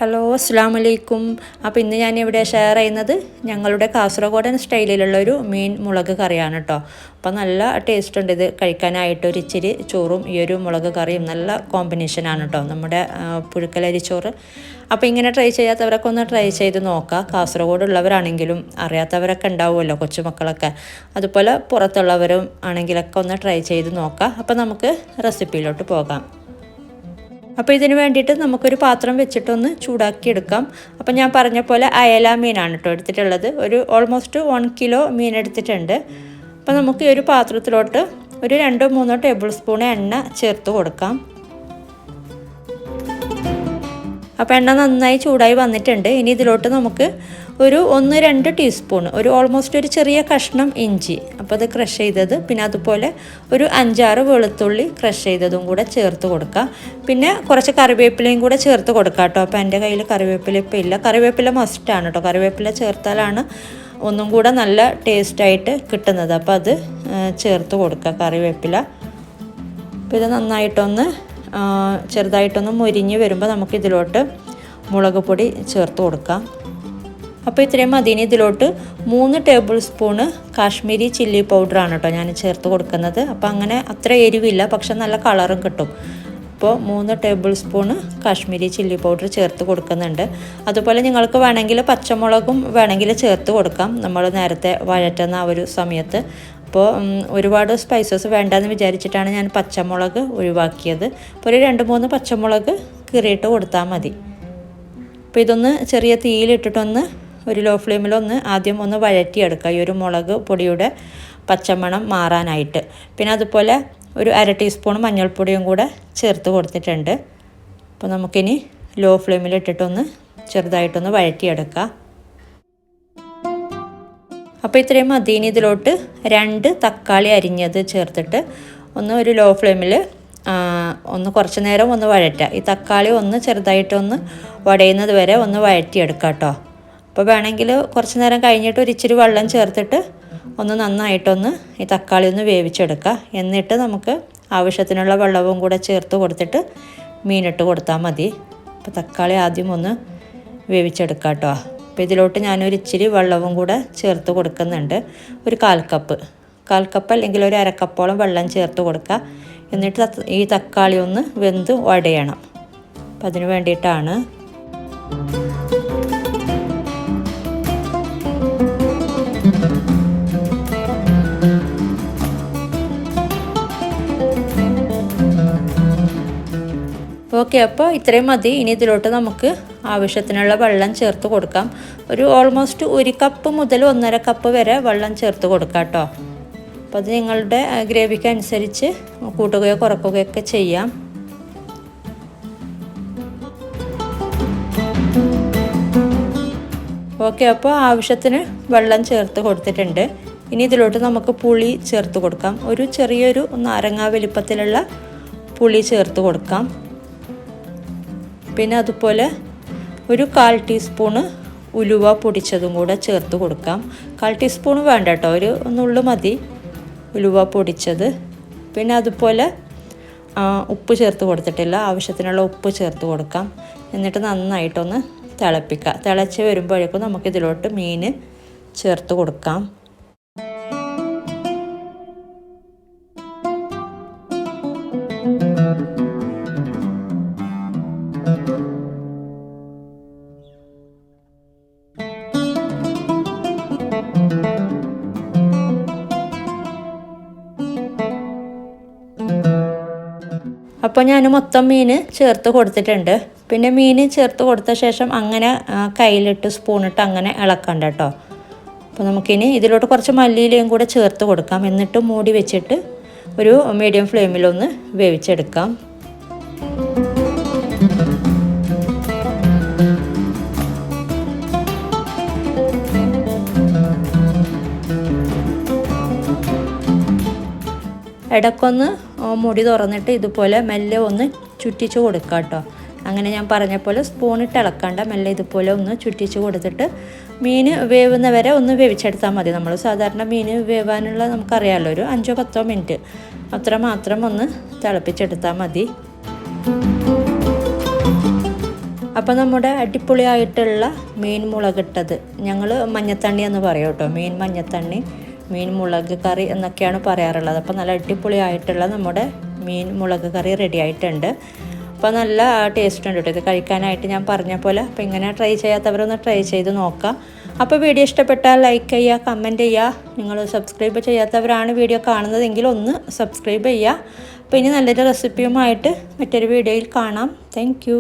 Hello അസ്സലാമു അലൈക്കും. അപ്പോൾ ഇന്ന് ഞാൻ ഇവിടെ ഷെയർ ചെയ്യുന്നത് ഞങ്ങളുടെ കാസർഗോഡൻ സ്റ്റൈലിലുള്ളൊരു മീൻ മുളക് കറിയാണ് കേട്ടോ. അപ്പോൾ നല്ല ടേസ്റ്റ് ഉണ്ട് ഇത് കഴിക്കാനായിട്ട്. ഒരു ഇച്ചിരി ചോറും ഈ ഒരു മുളക് കറിയും നല്ല കോമ്പിനേഷനാണ് കേട്ടോ നമ്മുടെ പുഴുക്കലരി ചോറ്. അപ്പോൾ ഇങ്ങനെ ട്രൈ ചെയ്യാത്തവരൊക്കെ ഒന്ന് ട്രൈ ചെയ്ത് നോക്കാം. കാസർഗോഡ് ഉള്ളവരാണെങ്കിലും അറിയാത്തവരൊക്കെ ഉണ്ടാവുമല്ലോ, കൊച്ചുമക്കളൊക്കെ. അതുപോലെ പുറത്തുള്ളവരും ആണെങ്കിലൊക്കെ ഒന്ന് ട്രൈ ചെയ്ത് നോക്കാം. അപ്പോൾ നമുക്ക് റെസിപ്പിയിലോട്ട് പോകാം. അപ്പോൾ ഇതിന് വേണ്ടിയിട്ട് നമുക്കൊരു പാത്രം വെച്ചിട്ടൊന്ന് ചൂടാക്കി എടുക്കാം. അപ്പോൾ ഞാൻ പറഞ്ഞ പോലെ അയല മീനാണ് കേട്ടോ എടുത്തിട്ടുള്ളത്. ഒരു ഓൾമോസ്റ്റ് 1 കിലോ മീൻ എടുത്തിട്ടുണ്ട്. അപ്പോൾ നമുക്ക് ഈ ഒരു പാത്രത്തിലോട്ട് ഒരു 2-3 ടേബിൾ സ്പൂൺ എണ്ണ ചേർത്ത് കൊടുക്കാം. അപ്പോൾ എണ്ണ നന്നായി ചൂടായി വന്നിട്ടുണ്ട്. ഇനി ഇതിലോട്ട് നമുക്ക് ഒരു 1-2 ടീസ്പൂൺ, ഓൾമോസ്റ്റ് ഒരു ചെറിയ കഷ്ണം ഇഞ്ചി, അപ്പോൾ അത് ക്രഷ് ചെയ്തത്, പിന്നെ അതുപോലെ ഒരു 5-6 വെളുത്തുള്ളി ക്രഷ് ചെയ്തതും കൂടെ ചേർത്ത് കൊടുക്കുക. പിന്നെ കുറച്ച് കറിവേപ്പിലയും കൂടെ ചേർത്ത് കൊടുക്കുക കേട്ടോ. അപ്പോൾ എൻ്റെ കയ്യിൽ കറിവേപ്പില ഇപ്പോൾ ഇല്ല. കറിവേപ്പില മസ്റ്റാണ് കേട്ടോ. കറിവേപ്പില ചേർത്താലാണ് ഒന്നും കൂടെ നല്ല ടേസ്റ്റായിട്ട് കിട്ടുന്നത്. അപ്പോൾ അത് ചേർത്ത് കൊടുക്കുക കറിവേപ്പില. അപ്പോൾ ഇത് നന്നായിട്ടൊന്ന് ചെറുതായിട്ടൊന്ന് മുരിഞ്ഞ് വരുമ്പോൾ നമുക്കിതിലോട്ട് മുളക് പൊടി ചേർത്ത് കൊടുക്കാം. അപ്പോൾ ഇത്രയും മതി. ഇതിലോട്ട് 3 ടേബിൾ സ്പൂണ് കാശ്മീരി ചില്ലി പൗഡറാണ് കേട്ടോ ഞാൻ ചേർത്ത് കൊടുക്കുന്നത്. അപ്പോൾ അങ്ങനെ അത്ര എരിവില്ല, പക്ഷെ നല്ല കളറും കിട്ടും. അപ്പോൾ 3 table spoon Kashmiri chilli powder ചേർത്ത് കൊടുക്കുന്നുണ്ട്. അതുപോലെ നിങ്ങൾക്ക് വേണമെങ്കിൽ പച്ചമുളകും വേണമെങ്കിൽ ചേർത്ത് കൊടുക്കാം, നമ്മൾ നേരത്തെ വഴറ്റുന്ന ആ ഒരു സമയത്ത്. അപ്പോൾ ഒരുപാട് സ്പൈസസ് വേണ്ടെന്ന് വിചാരിച്ചിട്ടാണ് ഞാൻ പച്ചമുളക് ഒഴിവാക്കിയത്. അപ്പോൾ ഒരു 2-3 പച്ചമുളക് കീറിയിട്ട് കൊടുത്താൽ മതി. അപ്പോൾ ഇതൊന്ന് ചെറിയ തീയിലിട്ടിട്ടൊന്ന് ഒരു ലോ ഫ്ലെയിമിലൊന്ന് ആദ്യം ഒന്ന് വഴറ്റിയെടുക്കുക, ഈ ഒരു മുളക് പൊടിയുടെ പച്ചമണം മാറാനായിട്ട്. പിന്നെ അതുപോലെ ഒരു 1/2 ടീസ്പൂൺ മഞ്ഞൾപ്പൊടിയും കൂടെ ചേർത്ത് കൊടുത്തിട്ടുണ്ട്. അപ്പോൾ നമുക്കിനി ലോ ഫ്ലെയിമിലിട്ടിട്ടൊന്ന് ചെറുതായിട്ടൊന്ന് വഴറ്റിയെടുക്കുക. അപ്പോൾ ഇത്രയും മതി. ഇനി ഇതിലോട്ട് 2 തക്കാളി അരിഞ്ഞത് ചേർത്തിട്ട് ഒരു ലോ ഫ്ലെയിമിൽ കുറച്ച് നേരം ഒന്ന് വഴറ്റുക. ഈ തക്കാളി ചെറുതായിട്ടൊന്ന് വടയുന്നത് വരെ ഒന്ന് വഴറ്റിയെടുക്കുക കേട്ടോ. അപ്പോൾ വേണമെങ്കിൽ കുറച്ച് നേരം കഴിഞ്ഞിട്ട് ഒരു ഇച്ചിരി വെള്ളം ചേർത്തിട്ട് നന്നായിട്ടൊന്ന് ഈ തക്കാളി വേവിച്ചെടുക്കുക. എന്നിട്ട് നമുക്ക് ആവശ്യത്തിനുള്ള വെള്ളവും കൂടെ ചേർത്ത് കൊടുത്തിട്ട് മീനിട്ട് കൊടുത്താൽ മതി. അപ്പോൾ തക്കാളി ആദ്യം ഒന്ന് വേവിച്ചെടുക്കുക കേട്ടോ. അപ്പോൾ ഇതിലോട്ട് ഞാനൊരു ഇച്ചിരി വെള്ളവും കൂടെ ചേർത്ത് കൊടുക്കുന്നുണ്ട്. ഒരു 1/4 കപ്പ് അല്ലെങ്കിൽ ഒരു 1/2 കപ്പോളം വെള്ളം ചേർത്ത് കൊടുക്കുക. എന്നിട്ട് ഈ തക്കാളി വെന്ത് ഉടയണം. അപ്പം അതിന് വേണ്ടിയിട്ടാണ്. ഓക്കെ, അപ്പോൾ ഇത്രയും മതി. ഇനി ഇതിലോട്ട് നമുക്ക് ആവശ്യത്തിനുള്ള വെള്ളം ചേർത്ത് കൊടുക്കാം. ഒരു ഓൾമോസ്റ്റ് 1 കപ്പ് മുതൽ 1.5 കപ്പ് വരെ വെള്ളം ചേർത്ത് കൊടുക്കാം കേട്ടോ. അപ്പോൾ അത് നിങ്ങളുടെ ഗ്രേവിക്ക് അനുസരിച്ച് കൂട്ടുകയോ കുറക്കുകയൊക്കെ ചെയ്യാം. ഓക്കെ, അപ്പോൾ ആവശ്യത്തിന് വെള്ളം ചേർത്ത് കൊടുത്തിട്ടുണ്ട്. ഇനി ഇതിലോട്ട് നമുക്ക് പുളി ചേർത്ത് കൊടുക്കാം. ഒരു ചെറിയൊരു നാരങ്ങ വലിപ്പത്തിലുള്ള പുളി ചേർത്ത് കൊടുക്കാം. പിന്നെ അതുപോലെ ഒരു 1/4 ടീസ്പൂണ് ഉലുവ പൊടിച്ചതും കൂടെ ചേർത്ത് കൊടുക്കാം. 1/4 ടീസ്പൂൺ വേണ്ട കേട്ടോ, ഒരു നുള്ളു മതി ഉലുവ പൊടിച്ചത്. പിന്നെ അതുപോലെ ഉപ്പ് ചേർത്ത് കൊടുത്തിട്ടില്ല, ആവശ്യത്തിനുള്ള ഉപ്പ് ചേർത്ത് കൊടുക്കാം. എന്നിട്ട് നന്നായിട്ടൊന്ന് തിളപ്പിക്കുക. തിളച്ച് വരുമ്പോഴേക്കും നമുക്കിതിലോട്ട് മീൻ ചേർത്ത് കൊടുക്കാം. അപ്പോൾ ഞാൻ മൊത്തം മീൻ ചേർത്ത് കൊടുത്തിട്ടുണ്ട്. പിന്നെ മീൻ ചേർത്ത് കൊടുത്ത ശേഷം അങ്ങനെ കയ്യിലിട്ട് സ്പൂണിട്ട് അങ്ങനെ ഇളക്കണ്ട കേട്ടോ. അപ്പോൾ നമുക്കിനി ഇതിലോട്ട് കുറച്ച് മല്ലിയിലയും കൂടെ ചേർത്ത് കൊടുക്കാം. എന്നിട്ട് മൂടി വെച്ചിട്ട് ഒരു മീഡിയം ഫ്ലെയിമിലൊന്ന് വേവിച്ചെടുക്കാം. ഇടയ്ക്കൊന്ന് മുടി തുറന്നിട്ട് ഇതുപോലെ മെല്ലെ ഒന്ന് ചുറ്റിച്ച് കൊടുക്കുക കേട്ടോ. അങ്ങനെ ഞാൻ പറഞ്ഞ പോലെ സ്പൂണിട്ട് ഇളക്കണ്ട, മെല്ലെ ഇതുപോലെ ഒന്ന് ചുറ്റിച്ച് കൊടുത്തിട്ട് മീൻ വേവുന്നവരെ ഒന്ന് വേവിച്ചെടുത്താൽ മതി. നമ്മൾ സാധാരണ മീൻ വേവാനുള്ള നമുക്കറിയാമല്ലോ, ഒരു 5-10 മിനിറ്റ് അത്ര മാത്രം ഒന്ന് തിളപ്പിച്ചെടുത്താൽ മതി. അപ്പോൾ നമ്മുടെ അടിപൊളിയായിട്ടുള്ള മീൻ മുളകിട്ടത്, ഞങ്ങൾ മഞ്ഞത്തണ്ണി എന്ന് പറയും കേട്ടോ, മീൻ മഞ്ഞത്തണ്ണി, മീൻ മുളക് കറി എന്നൊക്കെയാണ് പറയാറുള്ളത്. അപ്പോൾ നല്ല അടിപൊളിയായിട്ടുള്ള നമ്മുടെ മീൻ മുളക് കറി റെഡി ആയിട്ടുണ്ട്. അപ്പോൾ നല്ല ടേസ്റ്റ് ഉണ്ട് കേട്ടോ ഇത് കഴിക്കാനായിട്ട്, ഞാൻ പറഞ്ഞ പോലെ. അപ്പോൾ ഇങ്ങനെ ട്രൈ ചെയ്യാത്തവരൊന്ന് ട്രൈ ചെയ്ത് നോക്കാം. അപ്പോൾ വീഡിയോ ഇഷ്ടപ്പെട്ടാൽ ലൈക്ക് ചെയ്യുക, കമൻറ്റ് ചെയ്യുക. നിങ്ങൾ സബ്സ്ക്രൈബ് ചെയ്യാത്തവരാണ് വീഡിയോ കാണുന്നതെങ്കിൽ ഒന്ന് സബ്സ്ക്രൈബ് ചെയ്യുക. അപ്പോൾ ഇനി നല്ലൊരു റെസിപ്പിയുമായിട്ട് മറ്റൊരു വീഡിയോയിൽ കാണാം. താങ്ക്